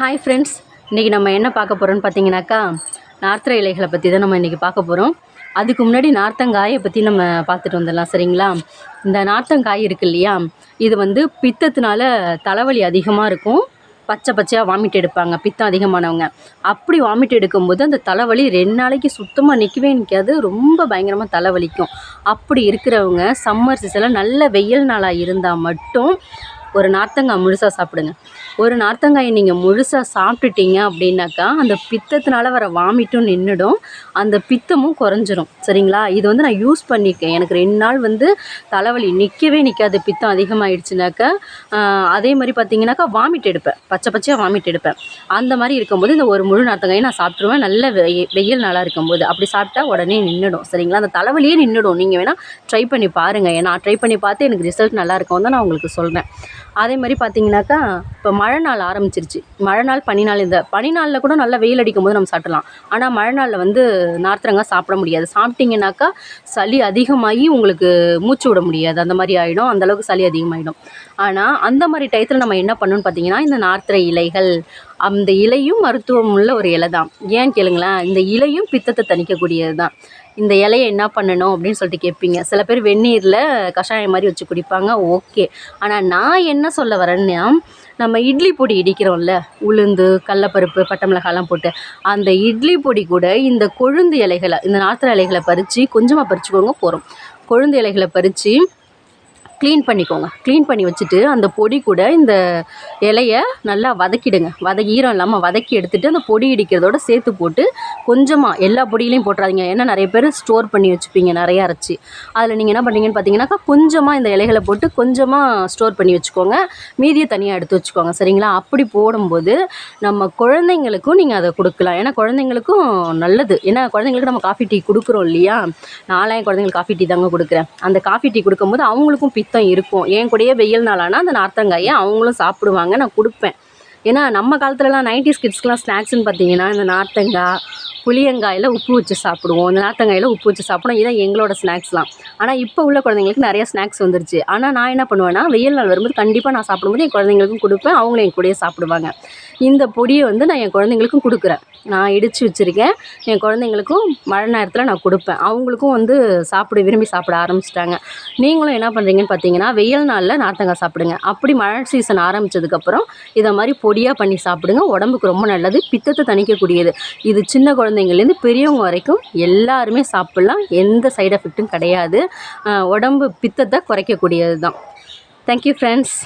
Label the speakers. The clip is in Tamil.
Speaker 1: ஹாய் ஃப்ரெண்ட்ஸ், இன்றைக்கி நம்ம என்ன பார்க்க போகிறோம்னு பார்த்தீங்கன்னாக்கா நார்த்தரை இலைகளை பற்றி தான் நம்ம இன்றைக்கி பார்க்க போகிறோம். அதுக்கு முன்னாடி நார்த்தங்காயை பற்றி நம்ம பார்த்துட்டு வந்துடலாம். சரிங்களா? இந்த நார்த்தங்காய் இருக்குது இல்லையா, இது வந்து பித்தத்தினால தலைவலி அதிகமாக இருக்கும். பச்சை பச்சையாக வாமிட் எடுப்பாங்க பித்தம் அதிகமானவங்க. அப்படி வாமிட் எடுக்கும்போது அந்த தலைவலி 2 நாளைக்கு சுத்தமாக நிற்காது. ரொம்ப பயங்கரமாக தலைவலிக்கும். அப்படி இருக்கிறவங்க சம்மர் சீசனில் நல்ல வெயில் நாளாக இருந்தால் மட்டும் ஒரு நார்த்தங்காய் முழுசாக சாப்பிடுங்க. ஒரு நார்த்தங்காயை நீங்கள் முழுசாக சாப்பிட்டுட்டீங்க அப்படின்னாக்கா அந்த பித்தத்தினால வர வாமிட்டும் நின்றுடும், அந்த பித்தமும் குறைஞ்சிரும். சரிங்களா? இது வந்து நான் யூஸ் பண்ணியிருக்கேன். எனக்கு 2 நாள் வந்து தலைவலி நிற்காது. பித்தம் அதிகமாகிடுச்சுனாக்கா அதே மாதிரி பார்த்தீங்கன்னாக்கா வாமிட் எடுப்பேன், பச்சை பச்சையாக வாமிட் எடுப்பேன். அந்த மாதிரி இருக்கும்போது இந்த ஒரு முழு நார்த்தங்காயை நான் சாப்பிட்ருவேன். நல்ல வெயில் நாளாக இருக்கும்போது அப்படி சாப்பிட்டா உடனே நின்றுடும். சரிங்களா? அந்த தலைவலியே நின்றுடும். நீங்கள் வேணால் ட்ரை பண்ணி பாருங்கள். நான் ட்ரை பண்ணி பார்த்து எனக்கு ரிசல்ட் நல்லா இருக்கும் தான் நான் உங்களுக்கு சொல்கிறேன். அதே மாதிரி பார்த்தீங்கன்னாக்கா இப்போ மழை நாள் ஆரம்பிச்சிருச்சு. மழை நாள், பனி நாள். இந்த பனி நாளில் கூட நல்லா வெயில் அடிக்கும் போது நம்ம சாப்பிடலாம். ஆனால் மழை நாளில் வந்து நார்த்தங்காய் சாப்பிட முடியாது. சாப்பிட்டிங்கனாக்கா சளி அதிகமாகி உங்களுக்கு மூச்சு விட முடியாது. அந்த மாதிரி ஆகிடும். அந்தளவுக்கு சளி அதிகமாகிடும். ஆனால் அந்த மாதிரி டயத்தில் நம்ம என்ன பண்ணணும்னு பார்த்தீங்கன்னா, இந்த நார்த்தரை இலைகள், அந்த இலையும் மருத்துவம் உள்ள ஒரு இலை தான். ஏன்னு கேளுங்களேன், இந்த இலையும் பித்தத்தை தணிக்கக்கூடியது தான். இந்த இலையை என்ன பண்ணணும் அப்படின்னு சொல்லிட்டு கேட்பீங்க. சில பேர் வெந்நீரில் கஷாயம் மாதிரி வச்சு குடிப்பாங்க. ஓகே. ஆனால் நான் என்ன சொல்ல வரேன்னா, நம்ம இட்லி பொடி இடிக்கிறோம்ல, உளுந்து, கடலப்பருப்பு, பட்டை மிளகாலாம் போட்டு, அந்த இட்லி பொடி கூட இந்த கொழுந்து இலைகளை, இந்த நார்த்தரை இலைகளை பறித்து கொஞ்சமாக பறிச்சுக்கோங்க போகிறோம். கொழுந்து இலைகளை பறித்து க்ளீன் பண்ணிக்கோங்க. க்ளீன் பண்ணி வச்சுட்டு அந்த பொடி கூட இந்த இலையை நல்லா வதக்கிடுங்க. ஈரம் இல்லாமல் வதக்கி எடுத்துகிட்டு அந்த பொடி இடிக்கிறதோட சேர்த்து போட்டு கொஞ்சமாக, எல்லா பொடியிலையும் போட்டுறாதீங்க. ஏன்னா நிறைய பேர் ஸ்டோர் பண்ணி வச்சுப்பீங்க நிறையா அரைச்சி. அதில் நீங்கள் என்ன பண்ணுறீங்கன்னு பார்த்தீங்கன்னாக்கா கொஞ்சமாக இந்த இலைகளை போட்டு கொஞ்சமாக ஸ்டோர் பண்ணி வச்சுக்கோங்க. மீதியை தனியாக எடுத்து வச்சுக்கோங்க. சரிங்களா? அப்படி போடும்போது நம்ம குழந்தைங்களுக்கும் நீங்கள் அதை கொடுக்கலாம். ஏன்னா குழந்தைங்களுக்கும் நல்லது. ஏன்னா குழந்தைங்களுக்கு நம்ம காஃபி டீ கொடுக்குறோம் இல்லையா? நானே என் குழந்தைங்களுக்கு காஃபி டீ தாங்க கொடுக்குறேன். அந்த காஃபி டீ கொடுக்கும்போது அவங்களுக்கும் பித்தம் இருக்கும். என் கூடயே வெயில் நாளானா அந்த நார்த்தங்காயை அவங்களும் சாப்பிடுவாங்க, நான் கொடுப்பேன். ஏன்னா நம்ம காலத்துலலாம் 90s கிட்ஸ்க்குலாம் ஸ்நாக்ஸ்ன்னு பார்த்தீங்கன்னா இந்த நார்த்தங்காய், புளியங்காயில் உப்பு வச்சு சாப்பிடுவோம். இந்த நார்த்தங்காயில் உப்பு வச்சு சாப்பிடுவோம். இதான் எங்களோட ஸ்நாக்ஸ்லாம். ஆனால் இப்போ உள்ள குழந்தைங்களுக்கு நிறைய ஸ்நாக்ஸ் வந்துருச்சு. ஆனால் நான் என்ன பண்ணுவேன்னா, வெயில் நாள் வரும்போது கண்டிப்பாக நான் சாப்பிடும்போது என் குழந்தைங்களுக்கும் கொடுப்பேன். அவங்களும் என் கூடயே சாப்பிடுவாங்க. இந்த பொடியை வந்து நான் என் குழந்தைங்களுக்கும் கொடுக்குறேன். நான் இடித்து வச்சுருக்கேன். என் குழந்தைங்களுக்கும் மழை நேரத்தில் நான் கொடுப்பேன். அவங்களுக்கும் வந்து விரும்பி சாப்பிட ஆரம்பிச்சிட்டாங்க. நீங்களும் என்ன பண்ணுறீங்கன்னு பார்த்தீங்கன்னா, வெயில் நாளில் நார்த்தங்காய் சாப்பிடுங்க. அப்படி மழை சீசன் ஆரம்பித்ததுக்கப்புறம் இதை மாதிரி பொடியாக பண்ணி சாப்பிடுங்க. உடம்புக்கு ரொம்ப நல்லது. பித்தத்தை தணிக்கக்கூடியது. இது சின்ன குழந்தைங்கள்லேருந்து பெரியவங்க வரைக்கும் எல்லாருமே சாப்பிட்லாம். எந்த சைடு எஃபெக்ட்டும் கிடையாது. உடம்பு பித்தத்தை குறைக்கக்கூடியது தான். Thank you friends.